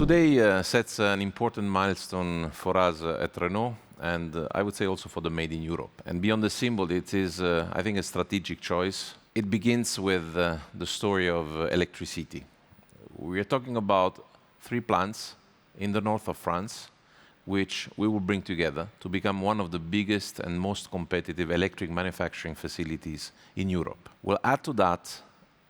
Today sets an important milestone for us at Renault, and I would say also for the Made in Europe. And beyond the symbol, it is, I think, a strategic choice. It begins with the story of electricity. We are talking about 3 plants in the north of France, which we will bring together to become one of the biggest and most competitive electric manufacturing facilities in Europe. We'll add to that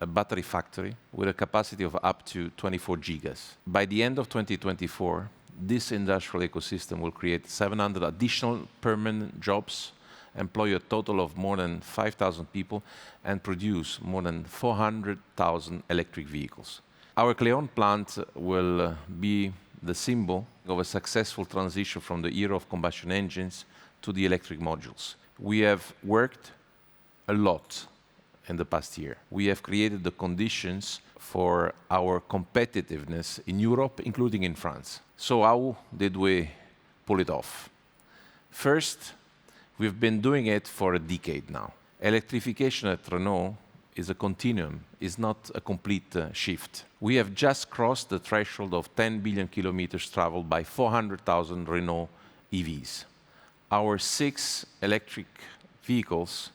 a battery factory with a capacity of up to 24 gigas. By the end of 2024, this industrial ecosystem will create 700 additional permanent jobs, employ a total of more than 5,000 people, and produce more than 400,000 electric vehicles. Our Cléon plant will be the symbol of a successful transition from the era of combustion engines to the electric modules. We have worked a lot in the past year. We have created the conditions for our competitiveness in Europe, including in France. So how did we pull it off? First, we've been doing it for a decade now. Electrification at Renault is a continuum, is not a complete shift. We have just crossed the threshold of 10 billion kilometers traveled by 400,000 Renault EVs. Our 6 electric vehicles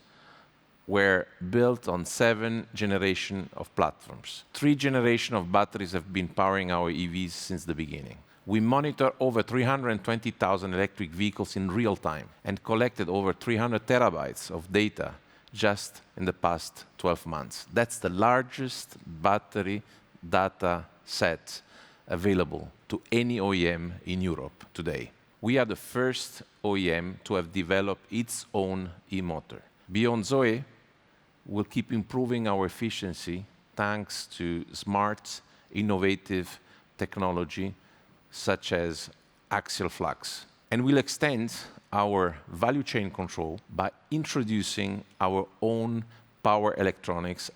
were built on 7 generations of platforms. 3 generations of batteries have been powering our EVs since the beginning. We monitor over 320,000 electric vehicles in real time and collected over 300 terabytes of data just in the past 12 months. That's the largest battery data set available to any OEM in Europe today. We are the first OEM to have developed its own e-motor. Beyond Zoe, we'll keep improving our efficiency thanks to smart, innovative technology such as axial flux. And we'll extend our value chain control by introducing our own power electronics,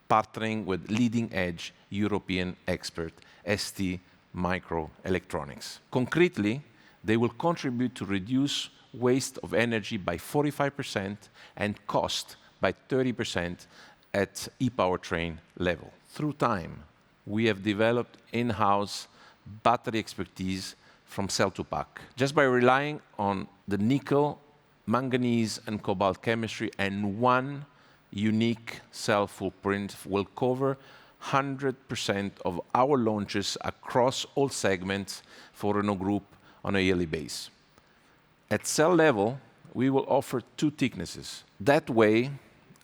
partnering with leading-edge European expert ST Microelectronics. Concretely, they will contribute to reduce waste of energy by 45% and cost by 30% at e-powertrain level. Through time, we have developed in-house battery expertise from cell to pack. Just by relying on the nickel, manganese, and cobalt chemistry and one unique cell footprint will cover 100% of our launches across all segments for Renault Group on a yearly basis. At cell level, we will offer 2 thicknesses. That way,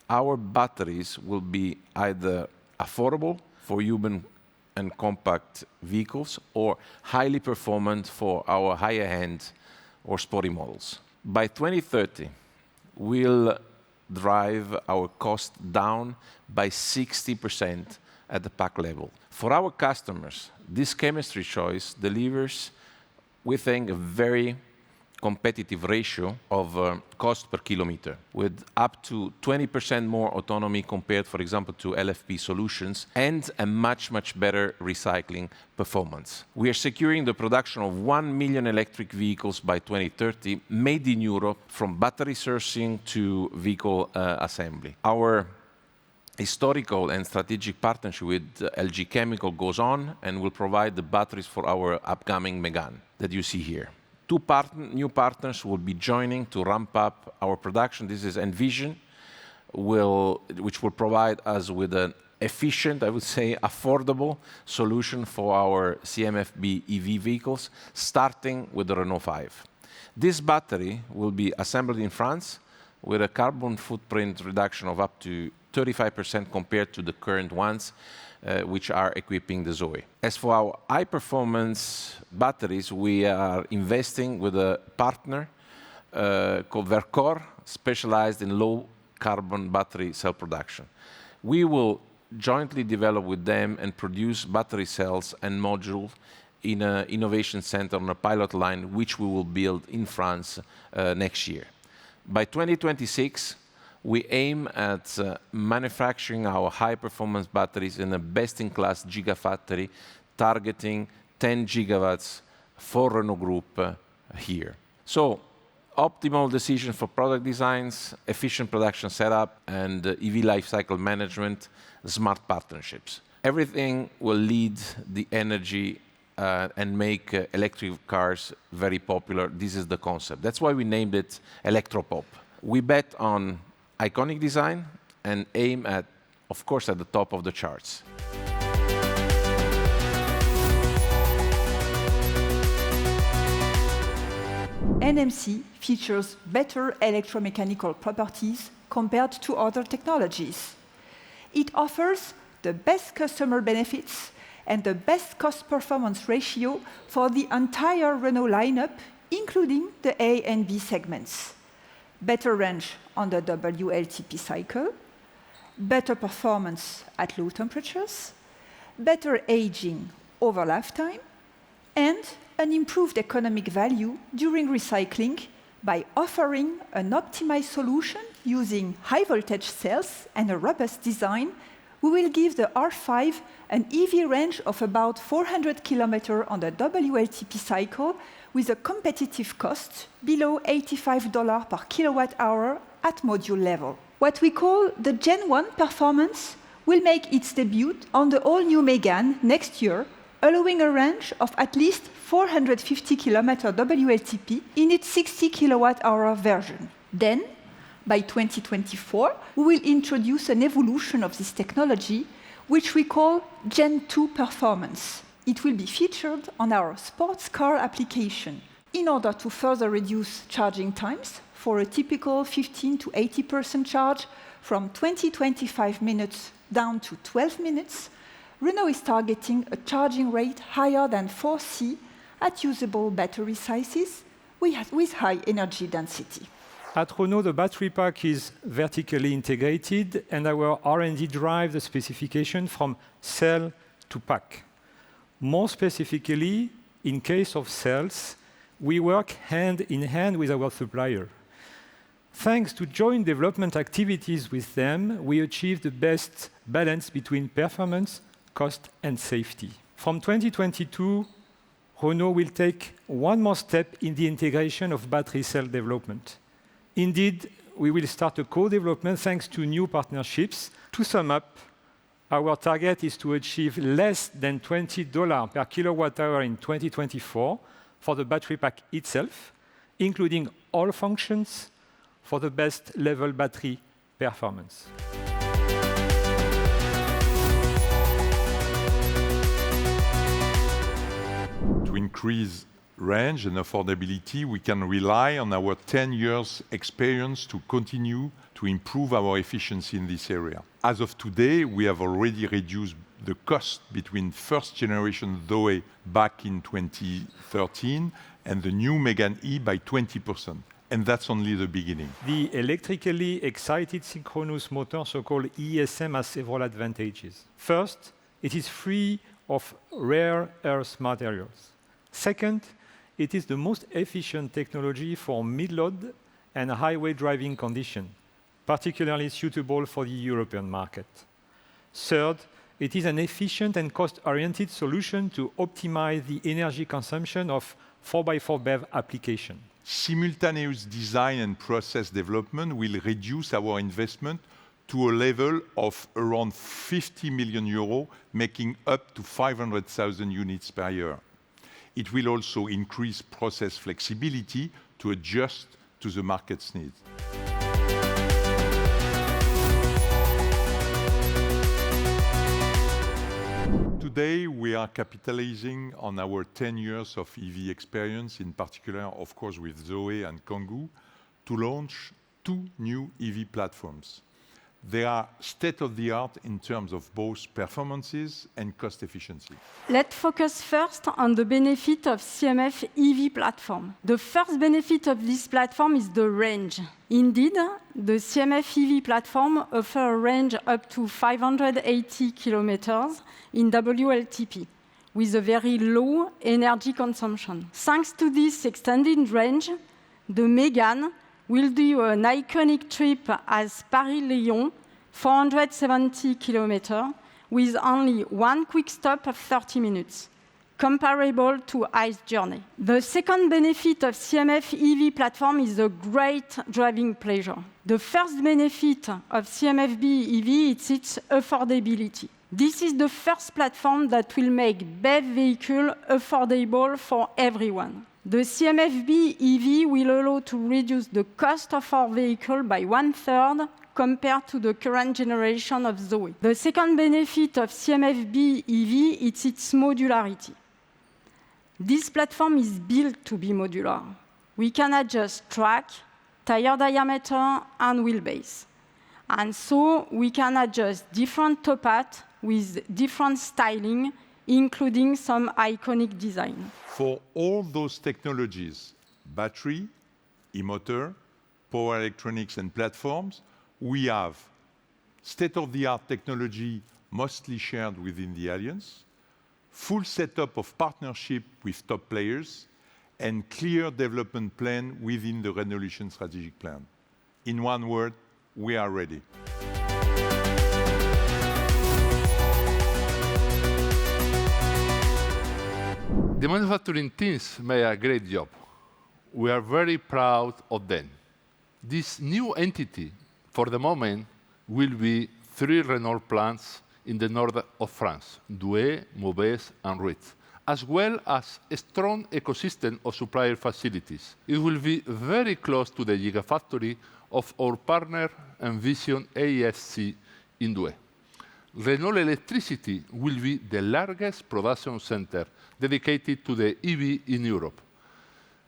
our batteries will be either affordable for human and compact vehicles or highly performant for our higher-end or sporty models. By 2030, we'll drive our cost down by 60% at the pack level. For our customers, this chemistry choice delivers, we think, a very competitive ratio of cost per kilometer, with up to 20% more autonomy compared, for example, to LFP solutions, and a much, much better recycling performance. We are securing the production of 1 million electric vehicles by 2030, made in Europe, from battery sourcing to vehicle assembly. Our historical and strategic partnership with LG Chemical goes on and will provide the batteries for our upcoming Megane that you see here. 2 new partners will be joining to ramp up our production. This is Envision, which will provide us with an efficient, I would say, affordable solution for our CMF-B EV vehicles, starting with the Renault 5. This battery will be assembled in France with a carbon footprint reduction of up to 35% compared to the current ones, which are equipping the Zoe. As for our high-performance batteries, we are investing with a partner called Verkor, specialized in low-carbon battery cell production. We will jointly develop with them and produce battery cells and modules in an innovation center on a pilot line, which we will build in France next year. By 2026, we aim at manufacturing our high-performance batteries in a best-in-class gigafactory, targeting 10 gigawatts for Renault Group here. So, optimal decision for product designs, efficient production setup, and EV lifecycle management, smart partnerships. Everything will lead the energy and make electric cars very popular. This is the concept. That's why we named it Electro Pop. We bet on iconic design and aim at, of course, at the top of the charts. NMC features better electromechanical properties compared to other technologies. It offers the best customer benefits and the best cost-performance ratio for the entire Renault lineup, including the A and B segments. Better range on the WLTP cycle, better performance at low temperatures, better aging over lifetime, and an improved economic value during recycling by offering an optimized solution using high-voltage cells and a robust design. We will give the R5 an EV range of about 400 km on the WLTP cycle with a competitive cost below $85 per kilowatt-hour at module level. What we call the Gen 1 performance will make its debut on the all-new Mégane next year, allowing a range of at least 450 km WLTP in its 60 kWh version. Then, by 2024, we will introduce an evolution of this technology, which we call Gen 2 performance. It will be featured on our sports car application in order to further reduce charging times for a typical 15 to 80% charge from 20-25 minutes down to 12 minutes. Renault is targeting a charging rate higher than 4C at usable battery sizes with high energy density. At Renault, the battery pack is vertically integrated, and our R&D drives the specification from cell to pack. More specifically, in case of cells, we work hand in hand with our supplier. Thanks to joint development activities with them, we achieve the best balance between performance, cost, and safety. From 2022, Renault will take one more step in the integration of battery cell development. Indeed, we will start a co-development thanks to new partnerships. To sum up, our target is to achieve less than $20 per kilowatt-hour in 2024 for the battery pack itself, including all functions for the best level battery performance. To increase range and affordability, we can rely on our 10 years experience to continue to improve our efficiency in this area. As of today, we have already reduced the cost between first generation Zoe back in 2013 and the new Mégane E by 20%. And that's only the beginning. The electrically excited synchronous motor, so-called ESM, has several advantages. First, it is free of rare earth materials. Second, it is the most efficient technology for mid-load and highway driving conditions, particularly suitable for the European market. Third, it is an efficient and cost-oriented solution to optimize the energy consumption of 4x4 BEV application. Simultaneous design and process development will reduce our investment to a level of around 50 million euros, making up to 500,000 units per year. It will also increase process flexibility to adjust to the market's needs. Today, we are capitalizing on our 10 years of EV experience, in particular, of course, with Zoe and Kangoo, to launch 2 new EV platforms. They are state-of-the-art in terms of both performances and cost efficiency. Let's focus first on the benefit of CMF EV platform. The first benefit of this platform is the range. Indeed, the CMF EV platform offers a range up to 580 kilometers in WLTP, with a very low energy consumption. Thanks to this extended range, the Mégane will do an iconic trip as Paris-Lyon, 470 km, with only one quick stop of 30 minutes, comparable to ICE journey. The second benefit of CMF EV platform is a great driving pleasure. The first benefit of CMF-B EV is its affordability. This is the first platform that will make BEV vehicle affordable for everyone. The CMF-B EV will allow to reduce the cost of our vehicle by 1/3 compared to the current generation of Zoe. The second benefit of CMF-B EV is its modularity. This platform is built to be modular. We can adjust track, tire diameter, and wheelbase. And so we can adjust different top hat with different styling, including some iconic design. For all those technologies, battery, e-motor, power electronics, and platforms, we have state-of-the-art technology mostly shared within the Alliance, full setup of partnership with top players, and clear development plan within the Renaulution strategic plan. In one word, we are ready. The manufacturing teams made a great job. We are very proud of them. This new entity, for the moment, will be 3 Renault plants in the north of France, Douai, Maubeuge, and Ritz, as well as a strong ecosystem of supplier facilities. It will be very close to the gigafactory of our partner Envision AESC in Douai. Renault Electricity will be the largest production center dedicated to the EV in Europe.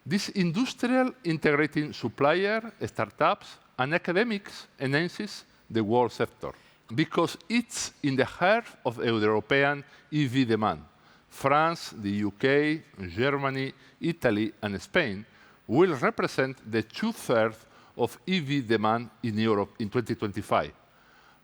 This industrial integrating supplier, startups, and academics enhances the world sector because it's in the heart of the European EV demand. France, the UK, Germany, Italy, and Spain will represent the 2/3 of EV demand in Europe in 2025.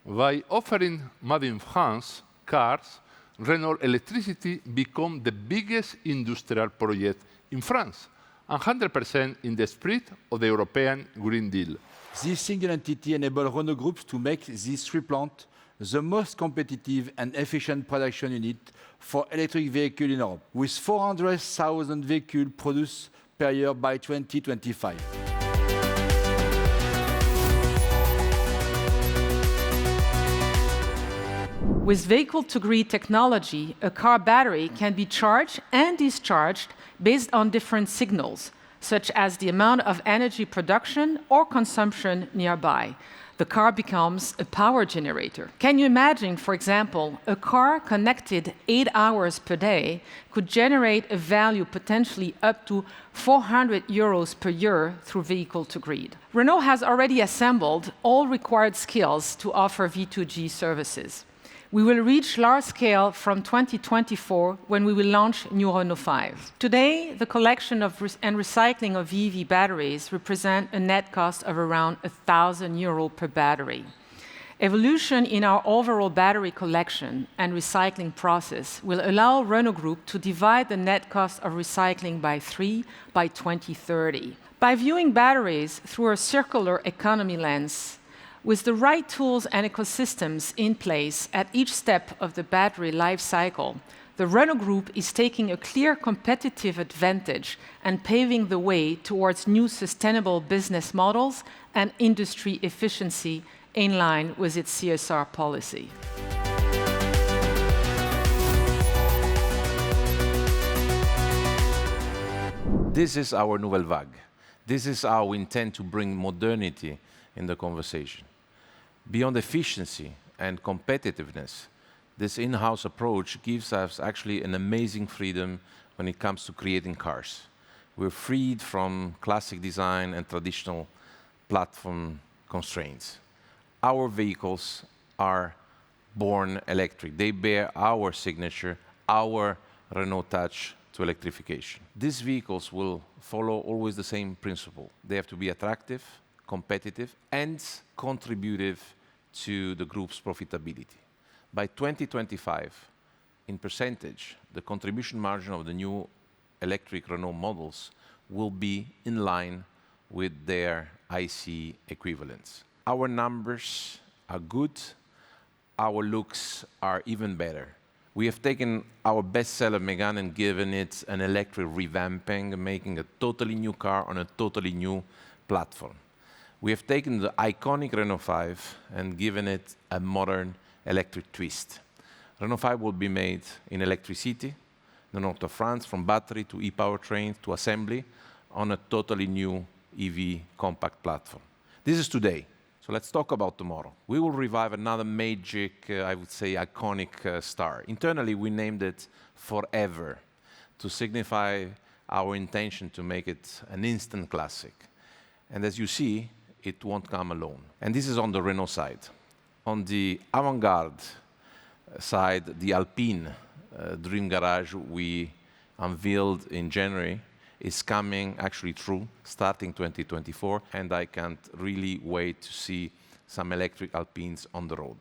By offering Made in France cars, Renault Electricity become the biggest industrial project in France, 100% in the spirit of the European Green Deal. This single entity enables Renault Group to make these 3 plants the most competitive and efficient production unit for electric vehicles in Europe, with 400,000 vehicles produced per year by 2025. With vehicle-to-grid technology, a car battery can be charged and discharged based on different signals, such as the amount of energy production or consumption nearby. The car becomes a power generator. Can you imagine, for example, a car connected 8 hours per day could generate a value potentially up to 400 euros per year through vehicle-to-grid? Renault has already assembled all required skills to offer V2G services. We will reach large scale from 2024 when we will launch new Renault 5. Today, the collection and recycling of EV batteries represent a net cost of around €1,000 per battery. Evolution in our overall battery collection and recycling process will allow Renault Group to divide the net cost of recycling by 3 by 2030. By viewing batteries through a circular economy lens, with the right tools and ecosystems in place at each step of the battery life cycle, the Renault Group is taking a clear competitive advantage and paving the way towards new sustainable business models and industry efficiency in line with its CSR policy. This is our nouvelle vague. This is how we intend to bring modernity in the conversation. Beyond efficiency and competitiveness, this in-house approach gives us actually an amazing freedom when it comes to creating cars. We're freed from classic design and traditional platform constraints. Our vehicles are born electric. They bear our signature, our Renault touch to electrification. These vehicles will follow always the same principle. They have to be attractive, competitive, and contributive to the group's profitability. By 2025, in percentage, the contribution margin of the new electric Renault models will be in line with their ICE equivalents. Our numbers are good, our looks are even better. We have taken our bestseller Megane and given it an electric revamping, making a totally new car on a totally new platform. We have taken the iconic Renault 5 and given it a modern electric twist. Renault 5 will be made in electricity, in the north of France, from battery to e-powertrain to assembly on a totally new EV compact platform. This is today. So let's talk about tomorrow. We will revive another magic, I would say, iconic star. Internally, we named it Forever to signify our intention to make it an instant classic. And as you see, it won't come alone. And this is on the Renault side. On the avant-garde side, the Alpine Dream Garage we unveiled in January is coming actually true, starting 2024, and I can't really wait to see some electric Alpines on the road.